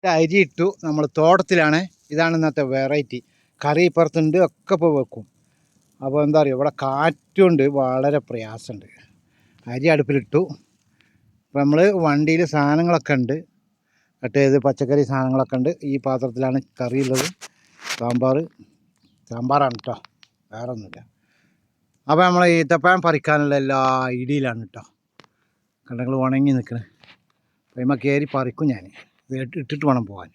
അരി ഇട്ടു. നമ്മൾ തോട്ടത്തിലാണ്. ഇതാണ് ഇന്നത്തെ വെറൈറ്റി. കറി ഇപ്പുറത്തുണ്ട്, ഒക്കെ ഇപ്പോൾ വെക്കും. അപ്പോൾ എന്താ പറയുക, ഇവിടെ കാറ്റുണ്ട്, വളരെ പ്രയാസമുണ്ട്. അരി അടുപ്പിലിട്ടു. അപ്പോൾ നമ്മൾ വണ്ടിയിൽ സാധനങ്ങളൊക്കെ ഉണ്ട്, കട്ട് ചെയ്ത് പച്ചക്കറി സാധനങ്ങളൊക്കെ ഉണ്ട്. ഈ പാത്രത്തിലാണ് കറി ഉള്ളത്. സാമ്പാറാണ് കേട്ടോ, വേറെ ഒന്നുമില്ല. അപ്പോൾ നമ്മൾ ഈത്തപ്പഴം പറിക്കാനുള്ള എല്ലാ ഐഡിയയിലാണ് കേട്ടോ. കണ്ടങ്ങൾ ഉണങ്ങി നിൽക്കണേ. അപ്പോൾ കയറി പറിക്കും. ഞാൻ ഇട്ടിട്ട് വേണം പോകാൻ.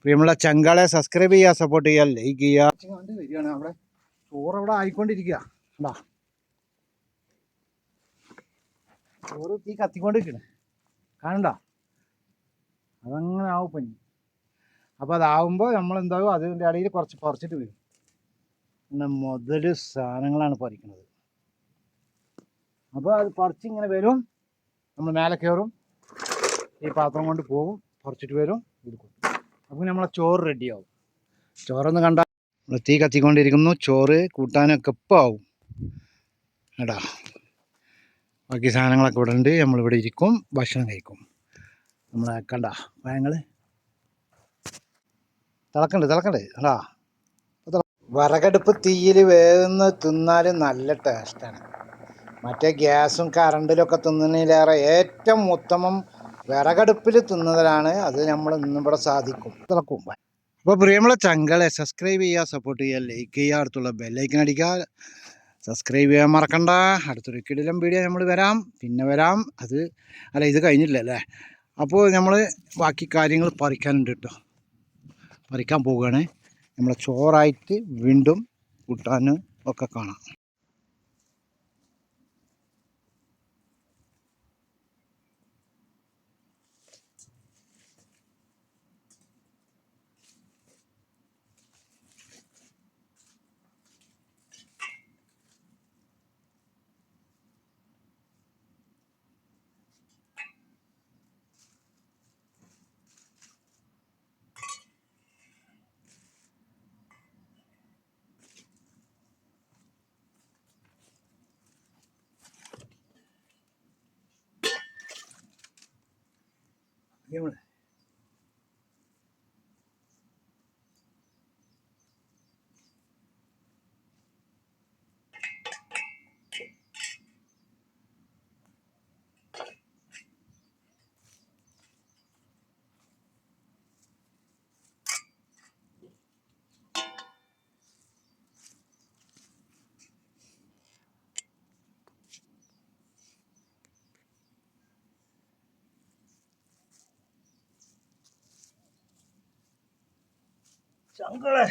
പ്രിയമുള്ള ചങ്കാളെ സബ്സ്ക്രൈബ് ചെയ്യുക, സപ്പോർട്ട് ചെയ്യുക, ലൈക്ക് ചെയ്യുക. വരികയാണ് അവിടെ ചോറ് അവിടെ ആയിക്കൊണ്ടിരിക്കുക. എന്താ ചോറ് തീ കത്തിക്കൊണ്ടിരിക്കണേ, കാണണ്ട? അതങ്ങനെ ആവും പനി. അപ്പോൾ അതാവുമ്പോൾ നമ്മളെന്താവും, അതിൻ്റെ ഇടയിൽ കുറച്ച് പറിച്ചിട്ട് വരും. പിന്നെ മുതൽ സാധനങ്ങളാണ് പറിക്കുന്നത്. അപ്പോൾ അത് പറിച്ചിങ്ങനെ വരും, നമ്മൾ മേലെ കയറും, ഈ പാത്രം കൊണ്ട് പോകും, പറിച്ചിട്ട് വരും, എടുക്കും. അപ്പോൾ നമ്മളെ ചോറ് റെഡിയാവും. ചോറൊന്ന് കണ്ടാൽ നമ്മൾ തീ കത്തിക്കൊണ്ടിരിക്കുന്നു. ചോറ് കൂട്ടാനൊക്കെ ഇപ്പോൾ ആവും എടാ. ബാക്കി സാധനങ്ങളൊക്കെ ഇവിടെ ഉണ്ട്. നമ്മളിവിടെ ഇരിക്കും, ഭക്ഷണം കഴിക്കും. നമ്മളെ കണ്ട പഴങ്ങൾ തിളക്കണ്ട് എടാ. വിറകടുപ്പ് തീയിൽ വേവുന്ന തിന്നാൽ നല്ല ടേസ്റ്റാണ്. മറ്റേ ഗ്യാസും കറണ്ടിലൊക്കെ തിന്നുന്നതിലേറെ ഏറ്റവും ഉത്തമം വിറകടുപ്പിൽ തിന്നുന്നതിലാണ്. അത് നമ്മൾ ഇന്നിവിടെ സാധിക്കും, തിളക്കും. അപ്പോൾ പ്രിയമുള്ള ചങ്കളെ സബ്സ്ക്രൈബ് ചെയ്യുക, സപ്പോർട്ട് ചെയ്യുക, ലൈക്ക് ചെയ്യുക, അടുത്തുള്ള ബെല്ലൈക്കൻ അടിക്കുക. സബ്സ്ക്രൈബ് ചെയ്യാൻ മറക്കണ്ട. അടുത്തൊരു കിടിലം വീഡിയോ നമ്മൾ വരാം, പിന്നെ വരാം. അത് അല്ല, ഇത് കഴിഞ്ഞില്ല അല്ലേ? അപ്പോൾ നമ്മൾ ബാക്കി കാര്യങ്ങൾ പറിക്കാനുണ്ട് കേട്ടോ. പറിക്കാൻ പോവുകയാണ്. നമ്മളെ ചോറായിട്ട് വീണ്ടും കൂട്ടാനും ഒക്കെ കാണാം. ചങ്കളെ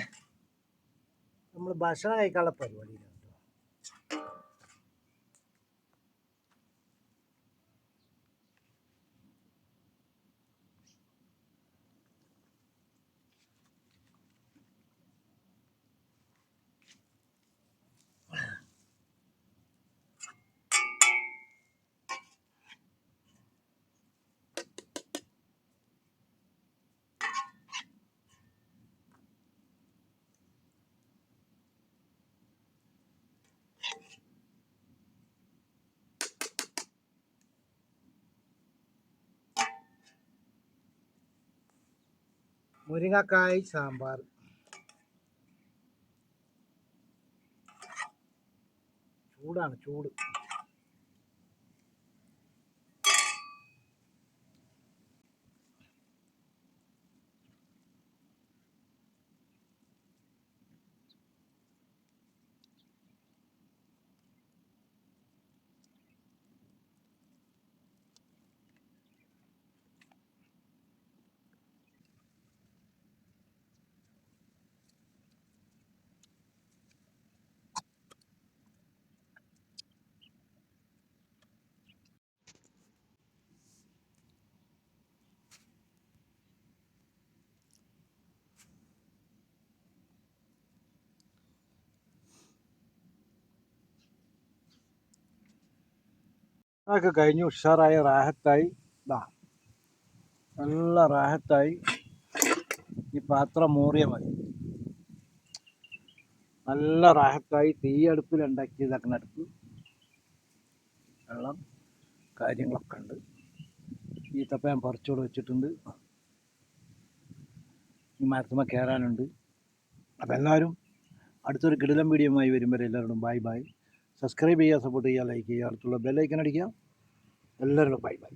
നമ്മൾ ഭക്ഷണം കഴിക്കാനുള്ള പരിപാടിയിലാണ്. മുരിങ്ങക്കായ് സാമ്പാർ. ചൂടാണ്, ചൂട്. അതൊക്കെ കഴിഞ്ഞു, ഉഷാറായി, റാഹത്തായി. ഇതാ നല്ല റാഹത്തായി. ഈ പാത്രം മൂറിയ മതി. നല്ല റാഹത്തായി. തീ അടുപ്പിൽ ഉണ്ടാക്കിയതാക്കുന്ന അടുപ്പ്, വെള്ളം കാര്യങ്ങളൊക്കെ ഉണ്ട്. ഈത്തപ്പഴം പറിച്ചോട് വെച്ചിട്ടുണ്ട്. ഈ മരത്തുമ്മ കയറാനുണ്ട്. അപ്പോൾ എല്ലാവരും അടുത്തൊരു കിടിലം വീഡിയോയുമായി വരും വരെ എല്ലാവരോടും ബൈ ബൈ. സബ്സ്ക്രൈബ് ചെയ്യുക, സപ്പോർട്ട് ചെയ്യുക, ലൈക്ക് ചെയ്യുക, അടുത്തുള്ള ബെല്ലൈക്കൺ അടിക്കുക. എല്ലാവരോടും ബൈ ബൈ.